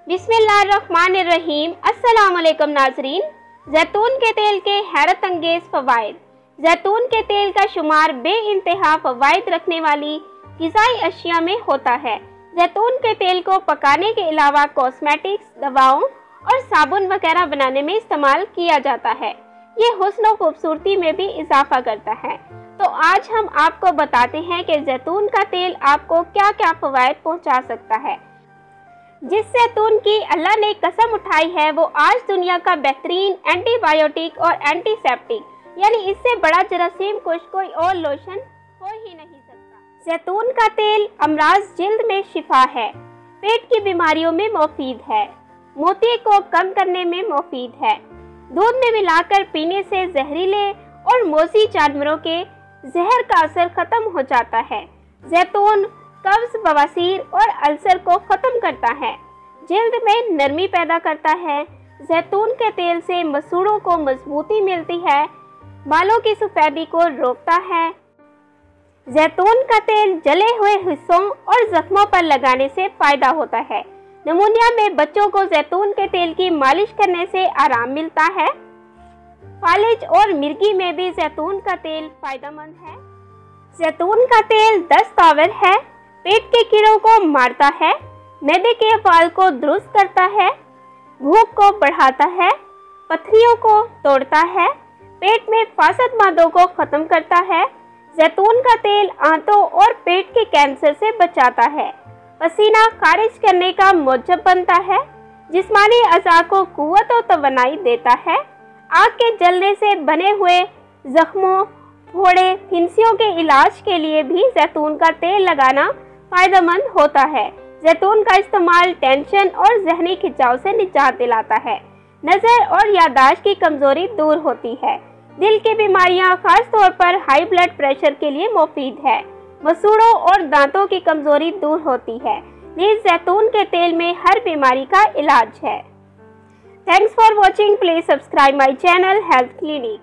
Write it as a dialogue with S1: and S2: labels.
S1: बिस्मिल्लाहिर्रहमानिर्रहीम। अस्सलाम वालेकुम नाजरीन। जैतून के तेल के हैरत अंगेज फ़वाइद। जैतून के तेल का शुमार बेइंतहा फ़वाइद रखने वाली ग़िज़ाई अशिया में होता है। जैतून के तेल को पकाने के अलावा कॉस्मेटिक्स, दवाओं और साबुन वगैरह बनाने में इस्तेमाल किया जाता है। ये हुस्न और खूबसूरती में भी इजाफा करता है। तो आज हम आपको बताते हैं कि जैतून का तेल आपको क्या क्या फ़वाइद पहुंचा सकता है। जिस जैतून की अल्लाह ने कसम उठाई है वो आज दुनिया का बेहतरीन एंटीबायोटिक और एंटीसेप्टिक, यानी इससे बड़ा जरासीम कुश कोई और लोशन हो ही नहीं सकता। जैतून का तेल अमराज जिल्द में शिफा है, पेट की बीमारियों में मुफीद है, मोतिये को कम करने में मुफीद है। दूध में मिलाकर पीने से जहरीले और मोज़ी जानवरों के जहर का असर खत्म हो जाता है। जैतून कब्ज, बवासीर और अल्सर को ख़त्म करता है, जिल्द में नरमी पैदा करता है। जैतून के तेल से मसूड़ों को मजबूती मिलती है, बालों की सफ़ेदी को रोकता है। जैतून का तेल जले हुए हिस्सों और जख्मों पर लगाने से फ़ायदा होता है। नमूनिया में बच्चों को जैतून के तेल की मालिश करने से आराम मिलता है। फालिज और मिर्गी में भी जैतून का तेल फ़ायदेमंद है। जैतून का तेल दस्तावेज है, पेट के कीड़ों को मारता है, मैदे के अफाल को दुरुस्त करता है, भूख को बढ़ाता है, पथरियों को तोड़ता है, पेट में फासद मादों को ख़त्म करता है। जैतून का तेल आंतों और पेट के कैंसर से बचाता है, पसीना खारिज करने का मूजब बनता है, जिस्मानी अज़ा को कुव्वत और तवानाई देता है। आग के जलने से बने हुए जख्मों, फोड़े, फिंसियों के इलाज के लिए भी जैतून का तेल लगाना फ़ायदेमंद होता है। जैतून का इस्तेमाल टेंशन और जहनी खिंचाव से निजात दिलाता है। नज़र और याददाश्त की कमज़ोरी दूर होती है। दिल की बीमारियां, खास तौर पर हाई ब्लड प्रेशर के लिए मुफीद है। मसूड़ों और दांतों की कमज़ोरी दूर होती है। नीज़ जैतून के तेल में हर बीमारी का इलाज है। Thanks for watching. Please subscribe my channel health clinic.